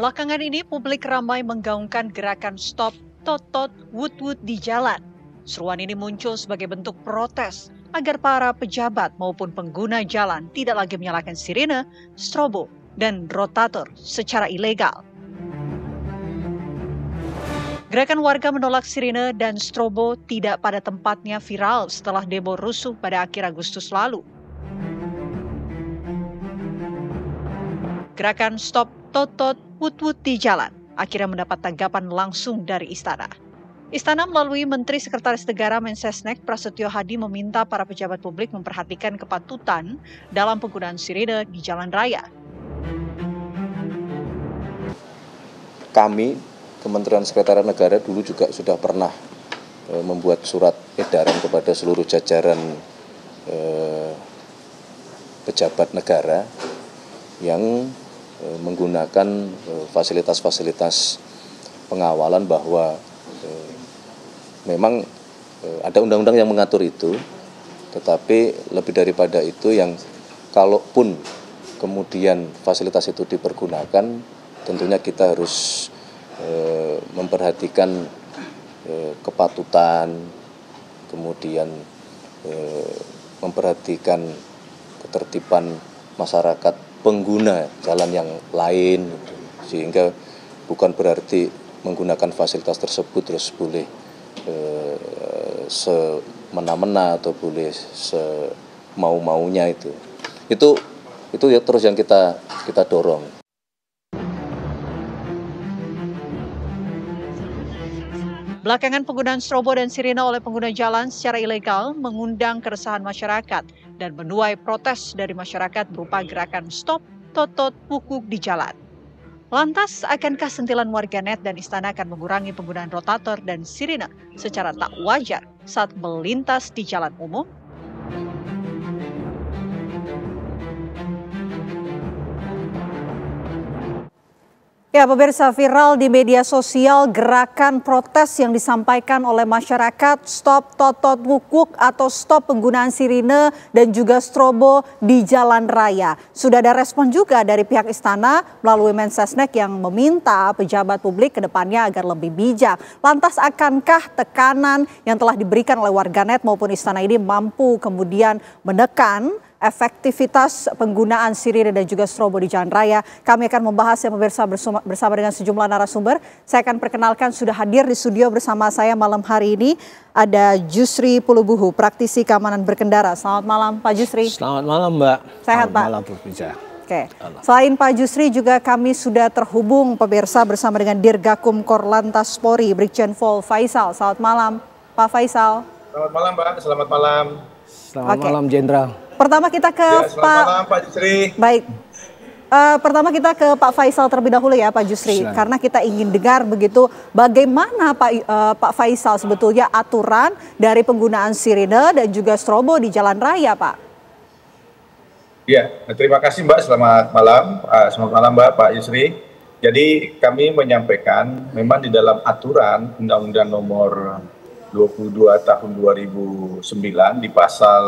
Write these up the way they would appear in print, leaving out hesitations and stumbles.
Belakangan ini publik ramai menggaungkan gerakan Stop Totot Wut-Wut di jalan. Seruan ini muncul sebagai bentuk protes agar para pejabat maupun pengguna jalan tidak lagi menyalakan sirine, strobo, dan rotator secara ilegal. Gerakan warga menolak sirine dan strobo tidak pada tempatnya viral setelah demo rusuh pada akhir Agustus lalu. Gerakan Stop Totot Wut-Wut di jalan akhirnya mendapat tanggapan langsung dari Istana. Istana melalui Menteri Sekretaris Negara Mensesnek Prasetyo Hadi meminta para pejabat publik memperhatikan kepatutan dalam penggunaan sirine di jalan raya. Kami, Kementerian Sekretariat Negara dulu juga sudah pernah membuat surat edaran kepada seluruh jajaran pejabat negara yang menggunakan fasilitas-fasilitas pengawalan bahwa memang ada undang-undang yang mengatur itu, tetapi lebih daripada itu yang kalaupun kemudian fasilitas itu dipergunakan, tentunya kita harus memperhatikan kepatutan, kemudian memperhatikan ketertiban masyarakat pengguna jalan yang lain, sehingga bukan berarti menggunakan fasilitas tersebut terus boleh semena-mena atau boleh semau-maunya itu ya terus yang kita dorong. Belakangan penggunaan strobo dan sirine oleh pengguna jalan secara ilegal mengundang keresahan masyarakat dan menuai protes dari masyarakat berupa gerakan Stop Totot Wut-Wut di jalan. Lantas, akankah sentilan warganet dan Istana akan mengurangi penggunaan rotator dan sirine secara tak wajar saat melintas di jalan umum? Ya, pemirsa, viral di media sosial gerakan protes yang disampaikan oleh masyarakat Stop Totot Wut-Wut atau stop penggunaan sirine dan juga strobo di jalan raya. Sudah ada respon juga dari pihak Istana melalui Mensesnek yang meminta pejabat publik ke depannya agar lebih bijak. Lantas akankah tekanan yang telah diberikan oleh warganet maupun Istana ini mampu kemudian menekan efektivitas penggunaan sirine dan juga strobo di jalan raya? Kami akan membahas ya pemirsa bersama dengan sejumlah narasumber. Saya akan perkenalkan sudah hadir di studio bersama saya malam hari ini ada Jusri Pulubuhu, praktisi keamanan berkendara. Selamat malam Pak Jusri. Selamat malam Mbak. Sehat Pak? Selamat malam Purbica. Oke. Selain Pak Jusri juga kami sudah terhubung pemirsa bersama dengan Dirgakum Korlantas Polri Brigjen Pol Faisal. Selamat malam Pak Faisal. Selamat malam Mbak. Selamat malam. Selamat malam Jenderal. Pertama kita ke malam Pak Jusri. Baik. Pertama kita ke Pak Faisal terlebih dahulu ya Pak Jusri. Silahkan. Karena kita ingin dengar begitu bagaimana Pak Faisal sebetulnya aturan dari penggunaan sirine dan juga strobo di jalan raya Pak. Ya, terima kasih Mbak. Selamat malam Mbak, Pak Jusri. Jadi kami menyampaikan memang di dalam aturan Undang-Undang Nomor 22 Tahun 2009 di pasal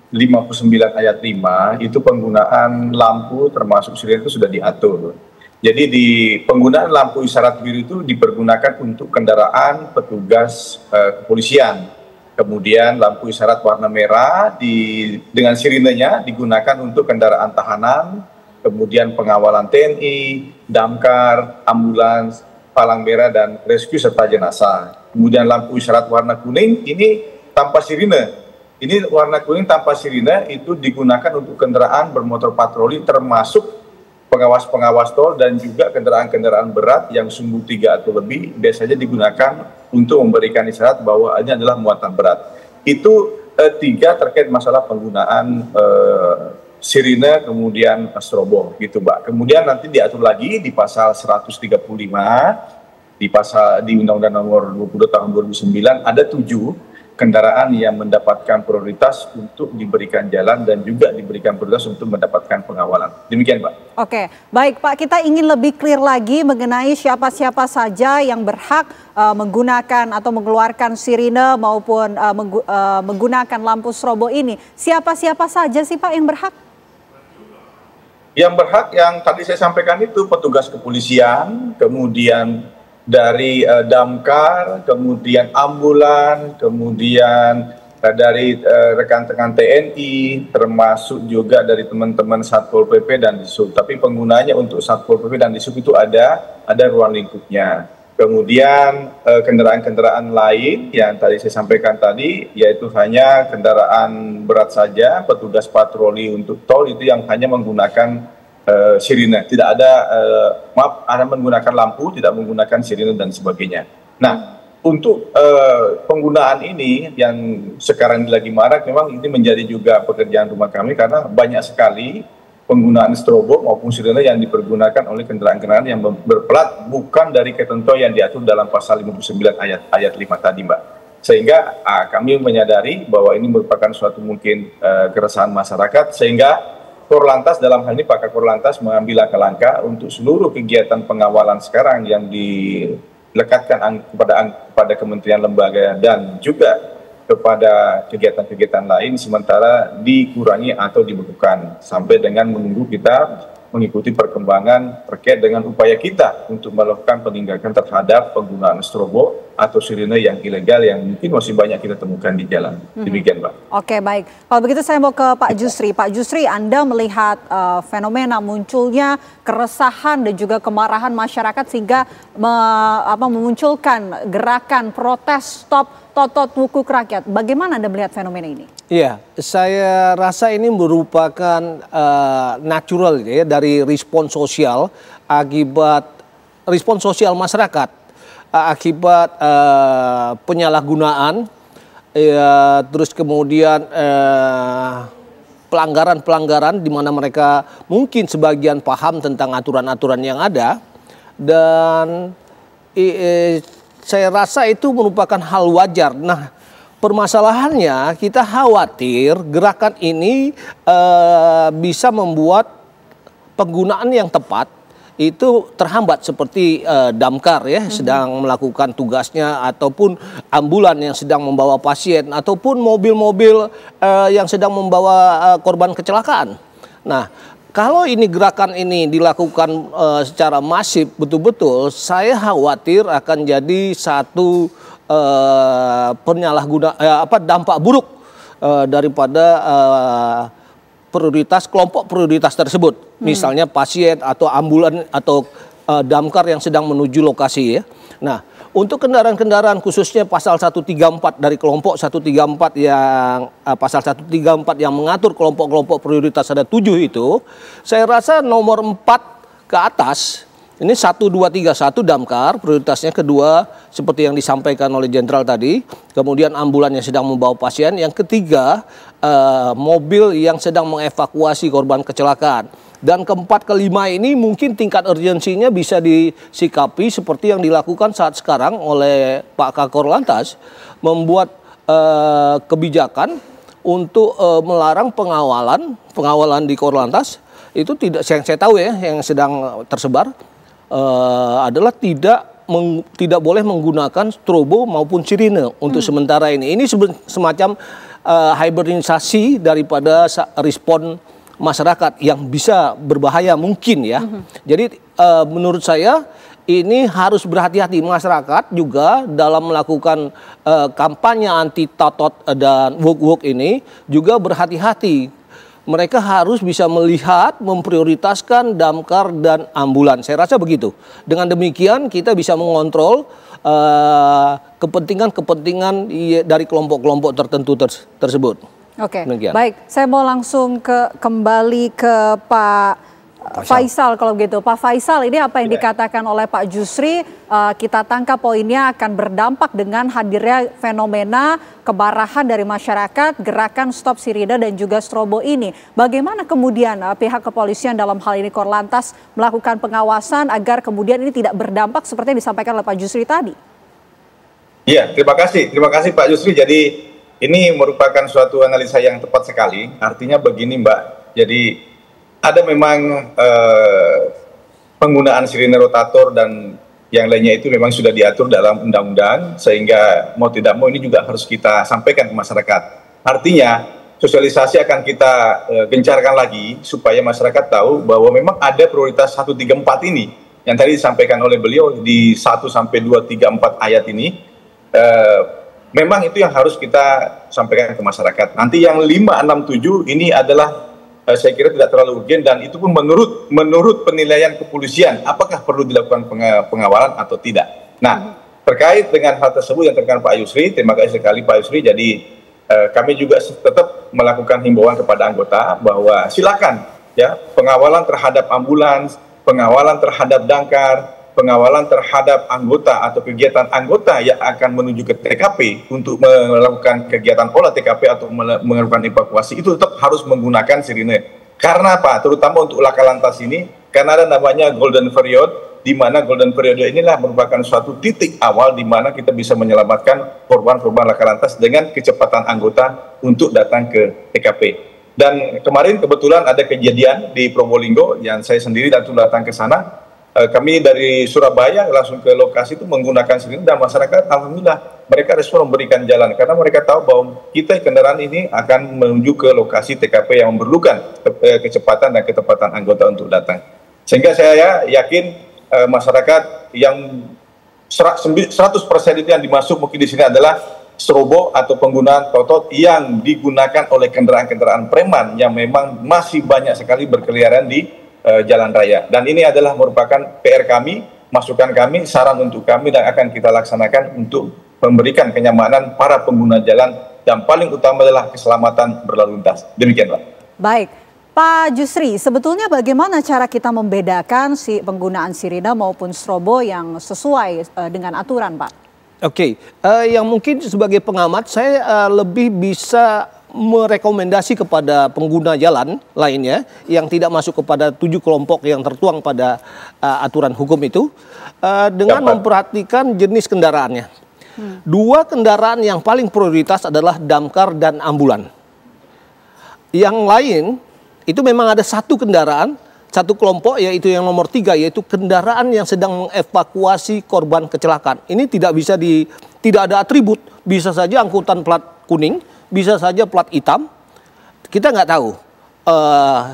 59 ayat 5 itu penggunaan lampu termasuk sirine itu sudah diatur. Jadi di penggunaan lampu isyarat biru itu dipergunakan untuk kendaraan petugas kepolisian. Kemudian lampu isyarat warna merah dengan sirinenya digunakan untuk kendaraan tahanan, kemudian pengawalan TNI, damkar, ambulans, palang merah dan rescue serta jenazah. Kemudian lampu isyarat warna kuning ini tanpa sirine. Ini warna kuning tanpa sirine itu digunakan untuk kendaraan bermotor patroli termasuk pengawas-pengawas tol dan juga kendaraan-kendaraan berat yang sumbu 3 atau lebih biasanya digunakan untuk memberikan isyarat bahwa ini adalah muatan berat. Itu 3 terkait masalah penggunaan sirine kemudian strobo gitu Mbak. Kemudian nanti diatur lagi di pasal 135 di Undang-Undang Nomor 20 Tahun 2009 ada 7 kendaraan yang mendapatkan prioritas untuk diberikan jalan dan juga diberikan prioritas untuk mendapatkan pengawalan. Demikian Pak. Oke, baik Pak, kita ingin lebih clear lagi mengenai siapa-siapa saja yang berhak menggunakan atau mengeluarkan sirine maupun menggunakan lampu strobo ini. Siapa-siapa saja sih Pak yang berhak? Yang berhak yang tadi saya sampaikan itu petugas kepolisian, kemudian dari damkar, kemudian ambulan, kemudian dari rekan-rekan TNI, termasuk juga dari teman-teman Satpol PP dan Disub. Tapi penggunanya untuk Satpol PP dan Disub itu ada ruang lingkupnya. Kemudian kendaraan-kendaraan lain yang tadi saya sampaikan tadi, yaitu hanya kendaraan berat saja, petugas patroli untuk tol itu yang hanya menggunakan sirine, tidak ada, hanya menggunakan lampu, tidak menggunakan sirine dan sebagainya. Nah, untuk penggunaan ini yang sekarang lagi marak, memang ini menjadi juga pekerjaan rumah kami karena banyak sekali penggunaan strobo maupun sirine yang dipergunakan oleh kendaraan-kendaraan yang berplat bukan dari ketentuan yang diatur dalam pasal 59 ayat 5 tadi, Mbak. Sehingga kami menyadari bahwa ini merupakan suatu mungkin keresahan masyarakat, sehingga Korlantas dalam hal ini Pak Kakor Lantas mengambil langkah-langkah untuk seluruh kegiatan pengawalan sekarang yang dilekatkan kepada kementerian lembaga dan juga kepada kegiatan-kegiatan lain sementara dikurangi atau dibekukan sampai dengan menunggu kita mengikuti perkembangan terkait dengan upaya kita untuk melakukan penindakan terhadap penggunaan strobo atau sirine yang ilegal yang mungkin masih banyak kita temukan di jalan. Demikian, Pak. Oke, baik. Kalau begitu saya mau ke Pak Jusri. Pak Jusri, Anda melihat fenomena munculnya keresahan dan juga kemarahan masyarakat sehingga memunculkan gerakan protes stop Totot Wukuk Rakyat. Bagaimana Anda melihat fenomena ini? Iya, saya rasa ini merupakan natural ya, dari respon sosial akibat respon sosial masyarakat akibat penyalahgunaan, ya, terus kemudian pelanggaran-pelanggaran di mana mereka mungkin sebagian paham tentang aturan-aturan yang ada dan saya rasa itu merupakan hal wajar. Nah, permasalahannya kita khawatir gerakan ini bisa membuat penggunaan yang tepat itu terhambat seperti damkar ya sedang melakukan tugasnya ataupun ambulan yang sedang membawa pasien ataupun mobil-mobil yang sedang membawa korban kecelakaan. Nah, kalau ini gerakan ini dilakukan secara masif betul-betul, saya khawatir akan jadi satu dampak buruk daripada kelompok prioritas tersebut. Misalnya pasien atau ambulan atau damkar yang sedang menuju lokasi ya. Nah, untuk kendaraan-kendaraan khususnya pasal 134 dari kelompok 134 yang pasal 134 yang mengatur kelompok-kelompok prioritas ada 7 itu, saya rasa nomor 4 ke atas ini 1, 2, 3, 1 damkar prioritasnya, kedua seperti yang disampaikan oleh Jenderal tadi, kemudian ambulan yang sedang membawa pasien, yang ketiga mobil yang sedang mengevakuasi korban kecelakaan. Dan keempat, kelima ini mungkin tingkat urgensinya bisa disikapi seperti yang dilakukan saat sekarang oleh Pak Kakor Lantas, membuat kebijakan untuk melarang pengawalan di Korlantas itu tidak, yang saya tahu ya, yang sedang tersebar adalah tidak boleh menggunakan strobo maupun sirine untuk sementara ini. Ini semacam hibernisasi daripada respon masyarakat yang bisa berbahaya mungkin ya. Jadi menurut saya ini harus berhati-hati masyarakat juga dalam melakukan kampanye anti totot dan wuk-wuk ini juga berhati-hati. Mereka harus bisa melihat, memprioritaskan damkar dan ambulan. Saya rasa begitu. Dengan demikian kita bisa mengontrol kepentingan-kepentingan dari kelompok-kelompok tertentu tersebut. Oke, baik. Saya mau langsung kembali ke Pak Faisal kalau gitu. Pak Faisal, ini apa yang dikatakan oleh Pak Jusri, kita tangkap poinnya akan berdampak dengan hadirnya fenomena kemarahan dari masyarakat, gerakan stop sirine dan juga strobo ini. Bagaimana kemudian pihak kepolisian dalam hal ini Korlantas melakukan pengawasan agar kemudian ini tidak berdampak seperti yang disampaikan oleh Pak Jusri tadi? Iya, terima kasih Pak Jusri. Jadi ini merupakan suatu analisa yang tepat sekali. Artinya begini, Mbak. Jadi ada memang penggunaan sirine rotator dan yang lainnya itu memang sudah diatur dalam undang-undang, sehingga mau tidak mau ini juga harus kita sampaikan ke masyarakat. Artinya sosialisasi akan kita gencarkan lagi supaya masyarakat tahu bahwa memang ada prioritas 134 ini yang tadi disampaikan oleh beliau di 1 sampai 2, 3, 4 ayat ini. Memang itu yang harus kita sampaikan ke masyarakat. Nanti yang 5, 6, 7 ini adalah saya kira tidak terlalu urgen, dan itu pun menurut penilaian kepolisian apakah perlu dilakukan pengawalan atau tidak. Nah, terkait dengan hal tersebut yang terkait Pak Yusri, terima kasih sekali Pak Yusri. Jadi kami juga tetap melakukan himbauan kepada anggota bahwa silakan ya, pengawalan terhadap ambulans, pengawalan terhadap damkar, pengawalan terhadap anggota atau kegiatan anggota yang akan menuju ke TKP untuk melakukan kegiatan olah TKP atau melakukan evakuasi, itu tetap harus menggunakan sirine. Karena apa? Terutama untuk laka lantas ini, karena ada namanya golden period, di mana golden period inilah merupakan suatu titik awal di mana kita bisa menyelamatkan korban-korban laka lantas dengan kecepatan anggota untuk datang ke TKP. Dan kemarin kebetulan ada kejadian di Probolinggo yang saya sendiri datang ke sana. Kami dari Surabaya langsung ke lokasi itu menggunakan sirine, dan masyarakat alhamdulillah mereka respon memberikan jalan karena mereka tahu bahwa kita kendaraan ini akan menuju ke lokasi TKP yang memerlukan kecepatan dan ketepatan anggota untuk datang. Sehingga saya yakin masyarakat yang 100% itu yang dimasuk mungkin di sini adalah strobo atau penggunaan totot yang digunakan oleh kendaraan-kendaraan preman yang memang masih banyak sekali berkeliaran di jalan raya. Dan ini adalah merupakan PR kami, masukan kami, saran untuk kami, dan akan kita laksanakan untuk memberikan kenyamanan para pengguna jalan, dan paling utama adalah keselamatan berlalu lintas. Demikian, Pak. Baik. Pak Jusri, sebetulnya bagaimana cara kita membedakan penggunaan sirine maupun strobo yang sesuai dengan aturan, Pak? Oke, yang mungkin sebagai pengamat saya lebih bisa merekomendasi kepada pengguna jalan lainnya yang tidak masuk kepada 7 kelompok yang tertuang pada aturan hukum itu, dengan memperhatikan jenis kendaraannya. 2 kendaraan yang paling prioritas adalah damkar dan ambulan. Yang lain itu memang ada 1 kendaraan, 1 kelompok, yaitu yang nomor 3, yaitu kendaraan yang sedang mengevakuasi korban kecelakaan. Ini tidak ada atribut, bisa saja angkutan plat kuning, bisa saja plat hitam, kita nggak tahu.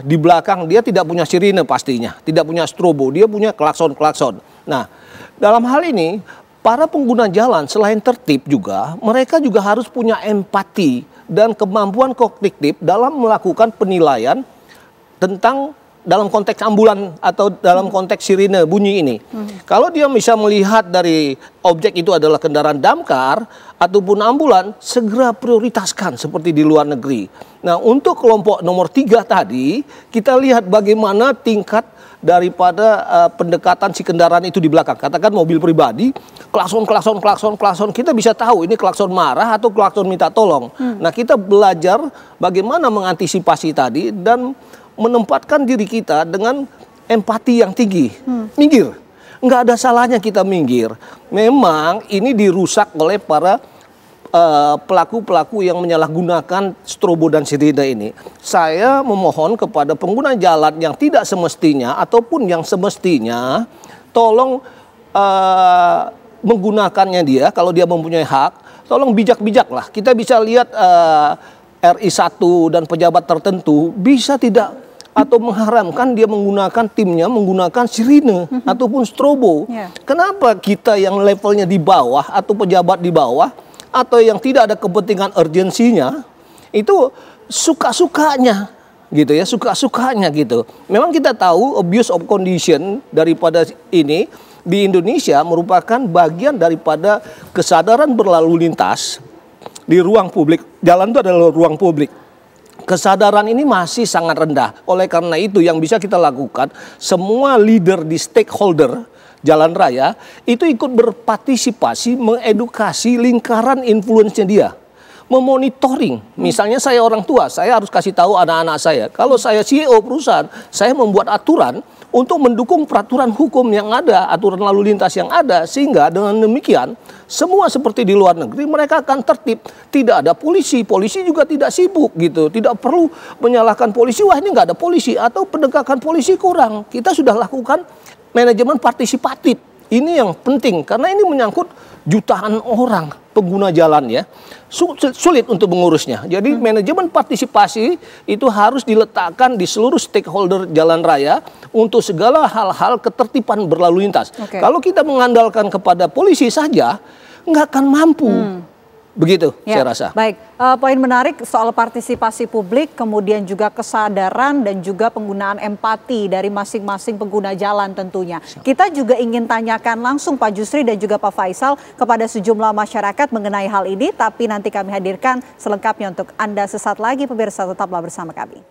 Di belakang dia tidak punya sirine pastinya, tidak punya strobo, dia punya klakson-klakson. Nah, dalam hal ini para pengguna jalan selain tertib juga, mereka juga harus punya empati dan kemampuan kognitif dalam melakukan penilaian tentang dalam konteks ambulan atau dalam konteks sirine bunyi ini. Kalau dia bisa melihat dari objek itu adalah kendaraan damkar ataupun ambulan, segera prioritaskan seperti di luar negeri. Nah, untuk kelompok nomor 3 tadi, kita lihat bagaimana tingkat daripada pendekatan si kendaraan itu di belakang. Katakan mobil pribadi, klakson, kita bisa tahu ini klakson marah atau klakson minta tolong. Nah, kita belajar bagaimana mengantisipasi tadi dan menempatkan diri kita dengan empati yang tinggi. Minggir, nggak ada salahnya kita minggir. Memang ini dirusak oleh para pelaku-pelaku yang menyalahgunakan strobo dan sirine ini. Saya memohon kepada pengguna jalan yang tidak semestinya ataupun yang semestinya, tolong menggunakannya dia, kalau dia mempunyai hak, tolong bijak-bijak lah. Kita bisa lihat RI1 dan pejabat tertentu bisa tidak atau mengharamkan dia menggunakan timnya menggunakan sirine ataupun strobo. Kenapa kita yang levelnya di bawah atau pejabat di bawah atau yang tidak ada kepentingan urgensinya itu suka-sukanya gitu ya, suka-sukanya gitu. Memang kita tahu abuse of condition daripada ini di Indonesia merupakan bagian daripada kesadaran berlalu lintas di ruang publik. Jalan itu adalah ruang publik. Kesadaran ini masih sangat rendah. Oleh karena itu yang bisa kita lakukan, semua leader di stakeholder jalan raya itu ikut berpartisipasi mengedukasi lingkaran influence-nya dia. Memonitoring. Misalnya saya orang tua, saya harus kasih tahu anak-anak saya. Kalau saya CEO perusahaan, saya membuat aturan untuk mendukung peraturan hukum yang ada, aturan lalu lintas yang ada, sehingga dengan demikian semua seperti di luar negeri mereka akan tertib. Tidak ada polisi, polisi juga tidak sibuk gitu, tidak perlu menyalahkan polisi, wah ini nggak ada polisi atau penegakan polisi kurang. Kita sudah lakukan manajemen partisipatif Ini yang penting karena ini menyangkut jutaan orang pengguna jalan ya. Sulit untuk mengurusnya. Jadi manajemen partisipasi itu harus diletakkan di seluruh stakeholder jalan raya untuk segala hal-hal ketertiban berlalu lintas. Kalau kita mengandalkan kepada polisi saja, nggak akan mampu. Begitu ya, saya rasa. Baik, poin menarik soal partisipasi publik, kemudian juga kesadaran dan juga penggunaan empati dari masing-masing pengguna jalan tentunya. Kita juga ingin tanyakan langsung Pak Jusri dan juga Pak Faisal kepada sejumlah masyarakat mengenai hal ini, tapi nanti kami hadirkan selengkapnya untuk Anda sesaat lagi, pemirsa tetaplah bersama kami.